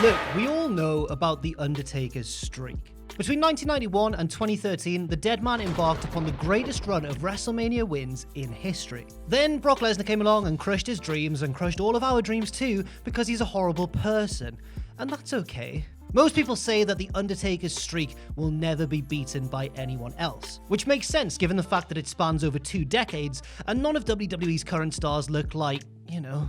Look, we all know about The Undertaker's streak. Between 1991 and 2013, the dead man embarked upon the greatest run of WrestleMania wins in history. Then Brock Lesnar came along and crushed his dreams and crushed all of our dreams too, because he's a horrible person. And that's okay. Most people say that The Undertaker's streak will never be beaten by anyone else, which makes sense given the fact that it spans over 2 decades and none of WWE's current stars look like,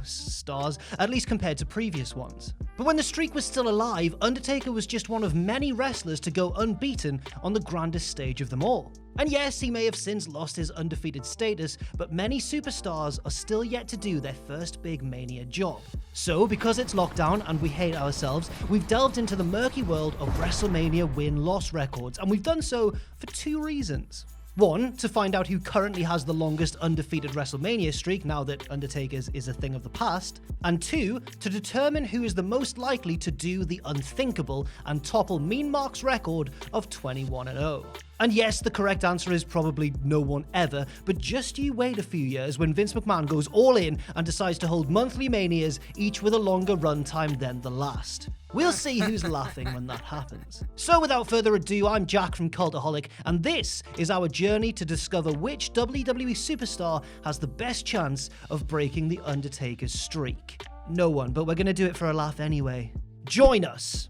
stars, at least compared to previous ones. But when the streak was still alive, Undertaker was just one of many wrestlers to go unbeaten on the grandest stage of them all. And yes, he may have since lost his undefeated status, but many superstars are still yet to do their first big Mania job. So, because it's lockdown and we hate ourselves, we've delved into the murky world of WrestleMania win-loss records, and we've done so for 2 reasons. 1, to find out who currently has the longest undefeated WrestleMania streak now that Undertaker's is a thing of the past, and 2, to determine who is the most likely to do the unthinkable and topple Mean Mark's record of 21-0. And yes, the correct answer is probably no one ever, but just you wait a few years when Vince McMahon goes all in and decides to hold monthly Manias, each with a longer runtime than the last. We'll see who's laughing when that happens. So without further ado, I'm Jack from Cultaholic, and this is our journey to discover which WWE superstar has the best chance of breaking The Undertaker's streak. No one, but we're going to do it for a laugh anyway. Join us!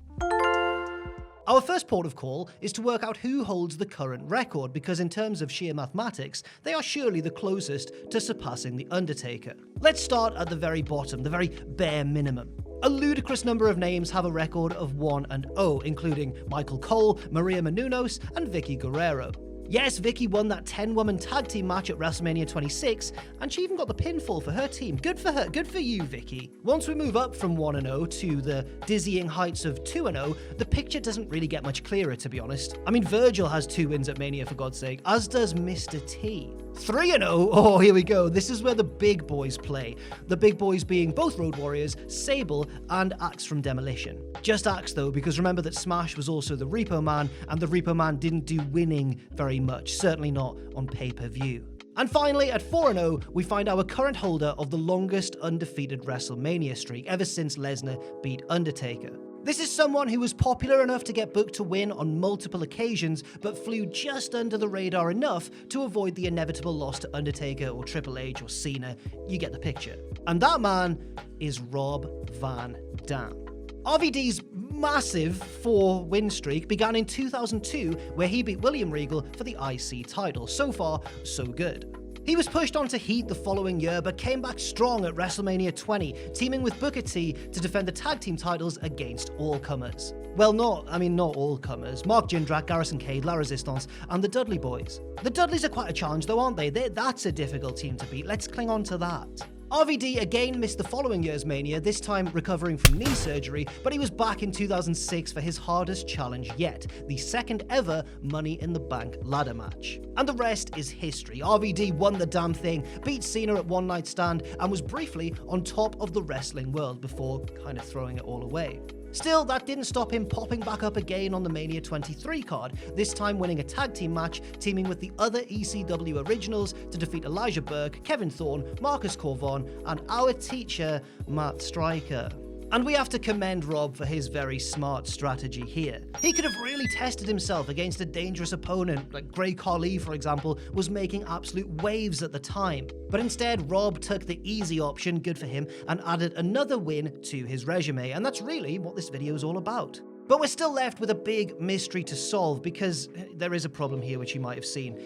Our first port of call is to work out who holds the current record, because in terms of sheer mathematics, they are surely the closest to surpassing The Undertaker. Let's start at the very bottom, the very bare minimum. A ludicrous number of names have a record of 1-0, including Michael Cole, Maria Menounos, and Vicky Guerrero. Yes, Vicky won that 10-woman tag team match at WrestleMania 26, and she even got the pinfall for her team. Good for her, good for you, Vicky. Once we move up from 1-0 to the dizzying heights of 2-0, the picture doesn't really get much clearer, to be honest. I mean, Virgil has 2 wins at Mania, for God's sake, as does Mr. T. 3-0, oh, here we go. This is where the big boys play. The big boys being both Road Warriors, Sable, and Axe from Demolition. Just Axe, though, because remember that Smash was also the Repo Man, and the Repo Man didn't do winning very much, certainly not on pay-per-view. And finally, at 4-0, we find our current holder of the longest undefeated WrestleMania streak ever since Lesnar beat Undertaker. This is someone who was popular enough to get booked to win on multiple occasions, but flew just under the radar enough to avoid the inevitable loss to Undertaker or Triple H or Cena. You get the picture. And that man is Rob Van Dam. RVD's massive 4-win streak began in 2002, where he beat William Regal for the IC title. So far, so good. He was pushed onto Heat the following year, but came back strong at WrestleMania 20, teaming with Booker T to defend the tag team titles against all comers. Well, not all comers. Mark Jindrak, Garrison Cade, La Resistance, and the Dudley Boys. The Dudleys are quite a challenge though, aren't they? That's a difficult team to beat. Let's cling on to that. RVD again missed the following year's Mania, this time recovering from knee surgery, but he was back in 2006 for his hardest challenge yet, the second ever Money in the Bank ladder match. And the rest is history. RVD won the damn thing, beat Cena at One Night Stand, and was briefly on top of the wrestling world before kind of throwing it all away. Still, that didn't stop him popping back up again on the Mania 23 card, this time winning a tag team match, teaming with the other ECW originals to defeat Elijah Burke, Kevin Thorne, Marcus Corvon, and our teacher, Matt Striker. And we have to commend Rob for his very smart strategy here. He could have really tested himself against a dangerous opponent, like Great Khali, for example, was making absolute waves at the time. But instead, Rob took the easy option, good for him, and added another win to his resume, and that's really what this video is all about. But we're still left with a big mystery to solve, because there is a problem here which you might have seen.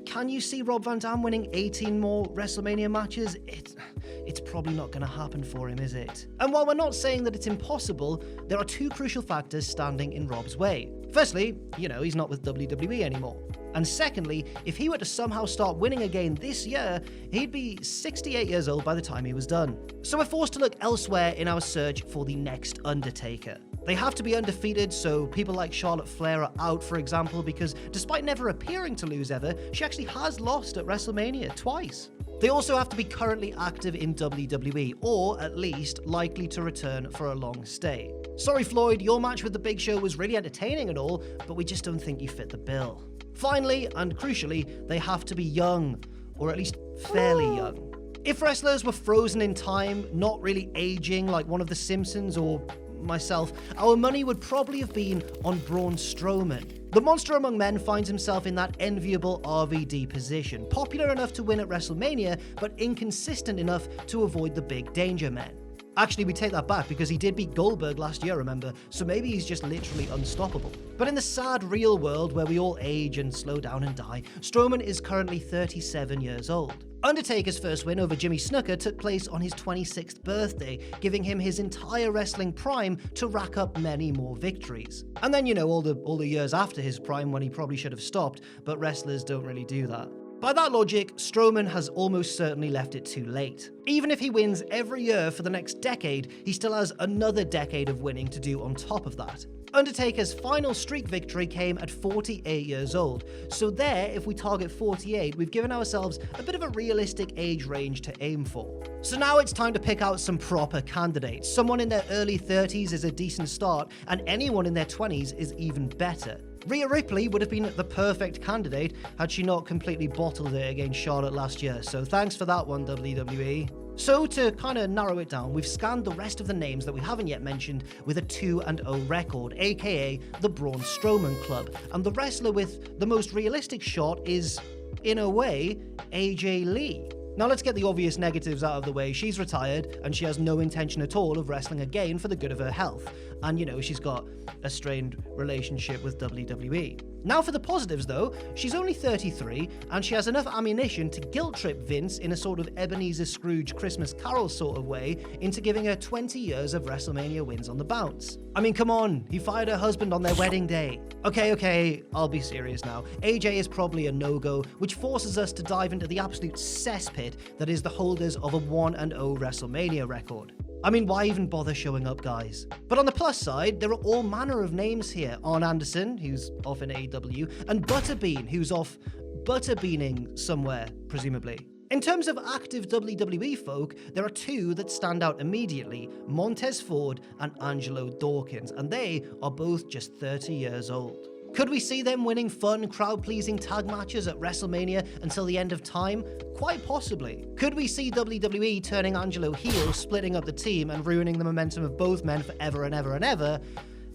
Can you see Rob Van Dam winning 18 more WrestleMania matches? It's probably not going to happen for him, is it? And while we're not saying that it's impossible, there are 2 crucial factors standing in Rob's way. Firstly, he's not with WWE anymore. And secondly, if he were to somehow start winning again this year, he'd be 68 years old by the time he was done. So we're forced to look elsewhere in our search for the next Undertaker. They have to be undefeated, so people like Charlotte Flair are out, for example, because despite never appearing to lose ever, she actually has lost at WrestleMania twice. They also have to be currently active in WWE, or at least likely to return for a long stay. Sorry Floyd, your match with The Big Show was really entertaining and all, but we just don't think you fit the bill. Finally, and crucially, they have to be young, or at least fairly young. If wrestlers were frozen in time, not really aging like one of the Simpsons or myself, our money would probably have been on Braun Strowman. The monster among men finds himself in that enviable RVD position, popular enough to win at WrestleMania, but inconsistent enough to avoid the big danger men. Actually, we take that back because he did beat Goldberg last year, remember, so maybe he's just literally unstoppable. But in the sad real world where we all age and slow down and die, Strowman is currently 37 years old. Undertaker's first win over Jimmy Snuka took place on his 26th birthday, giving him his entire wrestling prime to rack up many more victories. And then, you know, all the years after his prime when he probably should have stopped, but wrestlers don't really do that. By that logic, Strowman has almost certainly left it too late. Even if he wins every year for the next decade, he still has another decade of winning to do on top of that. Undertaker's final streak victory came at 48 years old, so there, if we target 48, we've given ourselves a bit of a realistic age range to aim for. So now it's time to pick out some proper candidates. Someone in their early 30s is a decent start, and anyone in their 20s is even better. Rhea Ripley would have been the perfect candidate had she not completely bottled it against Charlotte last year, so thanks for that one, WWE. So to kind of narrow it down, we've scanned the rest of the names that we haven't yet mentioned with a 2-0 record, aka the Braun Strowman Club, and the wrestler with the most realistic shot is, in a way, AJ Lee. Now let's get the obvious negatives out of the way. She's retired, and she has no intention at all of wrestling again for the good of her health. And, you know, she's got a strained relationship with WWE. Now for the positives though, she's only 33, and she has enough ammunition to guilt-trip Vince in a sort of Ebenezer Scrooge Christmas Carol sort of way into giving her 20 years of WrestleMania wins on the bounce. I mean, come on, he fired her husband on their wedding day. Okay, I'll be serious now. AJ is probably a no-go, which forces us to dive into the absolute cesspit that is the holders of a 1-0 WrestleMania record. I mean, why even bother showing up, guys? But on the plus side, there are all manner of names here. Arn Anderson, who's off in AEW, and Butterbean, who's off butterbeaning somewhere, presumably. In terms of active WWE folk, there are two that stand out immediately, Montez Ford and Angelo Dawkins, and they are both just 30 years old. Could we see them winning fun, crowd-pleasing tag matches at WrestleMania until the end of time? Quite possibly. Could we see WWE turning Angelo heel, splitting up the team, and ruining the momentum of both men forever and ever and ever?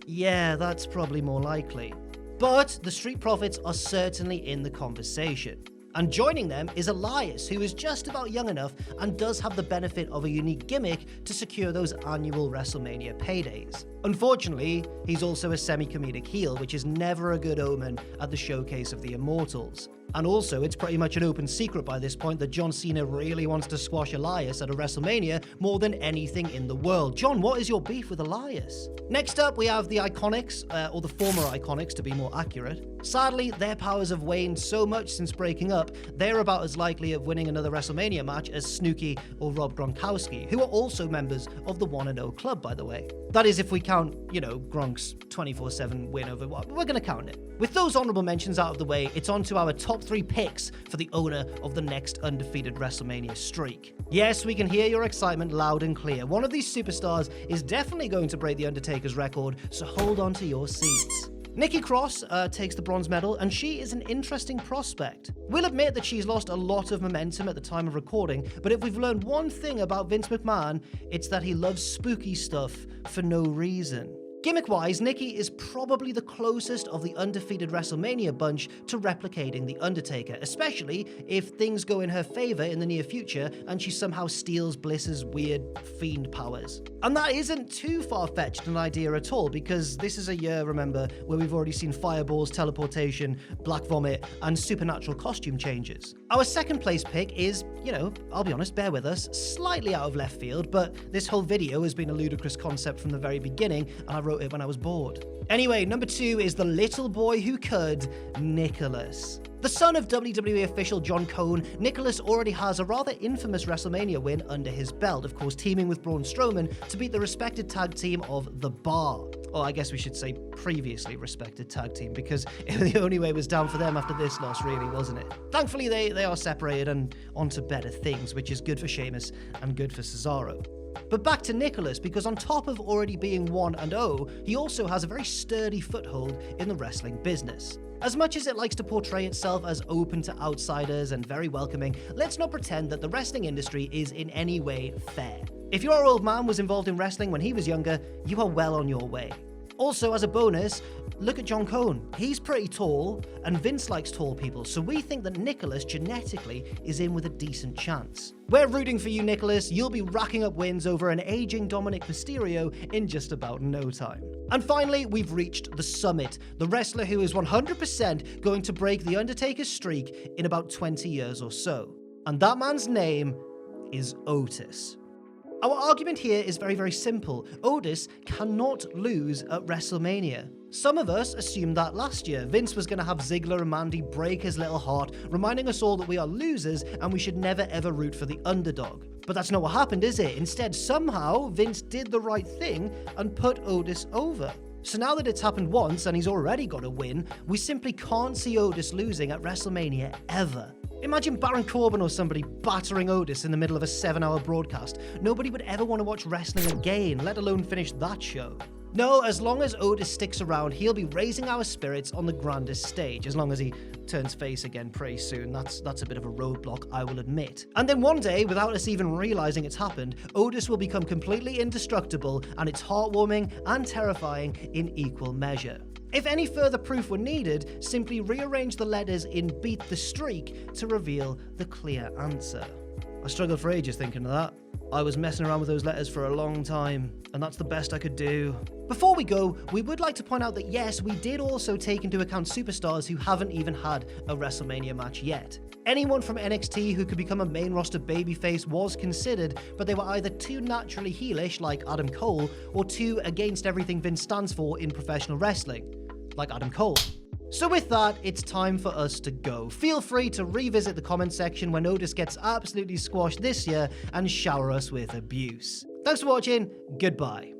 Yeah, that's probably more likely. But the Street Profits are certainly in the conversation. And joining them is Elias, who is just about young enough and does have the benefit of a unique gimmick to secure those annual WrestleMania paydays. Unfortunately, he's also a semi-comedic heel, which is never a good omen at the Showcase of the Immortals. And also, it's pretty much an open secret by this point that John Cena really wants to squash Elias at a WrestleMania more than anything in the world. John, what is your beef with Elias? Next up, we have the Iconics, or the former Iconics to be more accurate. Sadly, their powers have waned so much since breaking up, they're about as likely of winning another WrestleMania match as Snooki or Rob Gronkowski, who are also members of the 1-0 club, by the way. That is if we count, you know, Gronk's 24/7 win over what, we're going to count it. With those honorable mentions out of the way, it's on to our top 3 picks for the owner of the next undefeated WrestleMania streak. Yes, we can hear your excitement loud and clear. One of these superstars is definitely going to break the Undertaker's record, so hold on to your seats. Nikki Cross takes the bronze medal, and she is an interesting prospect. We'll admit that she's lost a lot of momentum at the time of recording, but if we've learned one thing about Vince McMahon, it's that he loves spooky stuff for no reason. Gimmick-wise, Nikki is probably the closest of the undefeated WrestleMania bunch to replicating The Undertaker, especially if things go in her favor in the near future and she somehow steals Bliss's weird fiend powers. And that isn't too far-fetched an idea at all, because this is a year, remember, where we've already seen fireballs, teleportation, black vomit, and supernatural costume changes. Our second place pick is, you know, I'll be honest, bear with us, slightly out of left field, but this whole video has been a ludicrous concept from the very beginning, and I wrote it when I was bored. Anyway, number 2 is the little boy who could, Nicholas. The son of WWE official John Cone, Nicholas already has a rather infamous WrestleMania win under his belt, of course teaming with Braun Strowman to beat the respected tag team of The Bar. Or I guess we should say previously respected tag team, because the only way was down for them after this loss, really, wasn't it? Thankfully, they are separated and onto better things, which is good for Sheamus and good for Cesaro. But back to Nicholas, because on top of already being 1-0, he also has a very sturdy foothold in the wrestling business. As much as it likes to portray itself as open to outsiders and very welcoming, let's not pretend that the wrestling industry is in any way fair. If your old man was involved in wrestling when he was younger, you are well on your way. Also, as a bonus, look at John Cone. He's pretty tall, and Vince likes tall people, so we think that Nicholas genetically is in with a decent chance. We're rooting for you, Nicholas. You'll be racking up wins over an aging Dominic Mysterio in just about no time. And finally, we've reached the summit, the wrestler who is 100% going to break The Undertaker's streak in about 20 years or so. And that man's name is Otis. Our argument here is very, very simple. Otis cannot lose at WrestleMania. Some of us assumed that last year. Vince was going to have Ziggler and Mandy break his little heart, reminding us all that we are losers and we should never ever root for the underdog. But that's not what happened, is it? Instead, somehow, Vince did the right thing and put Otis over. So now that it's happened once and he's already got a win, we simply can't see Otis losing at WrestleMania ever. Imagine Baron Corbin or somebody battering Otis in the middle of a 7-hour broadcast. Nobody would ever want to watch wrestling again, let alone finish that show. No, as long as Otis sticks around, he'll be raising our spirits on the grandest stage, as long as he turns face again pretty soon. That's a bit of a roadblock, I will admit. And then one day, without us even realizing it's happened, Otis will become completely indestructible, and it's heartwarming and terrifying in equal measure. If any further proof were needed, simply rearrange the letters in Beat the Streak to reveal the clear answer. I struggled for ages thinking of that. I was messing around with those letters for a long time, and that's the best I could do. Before we go, we would like to point out that yes, we did also take into account superstars who haven't even had a WrestleMania match yet. Anyone from NXT who could become a main roster babyface was considered, but they were either too naturally heelish, like Adam Cole, or too against everything Vince stands for in professional wrestling, like Adam Cole. So with that, it's time for us to go. Feel free to revisit the comment section when Otis gets absolutely squashed this year and shower us with abuse. Thanks for watching, goodbye.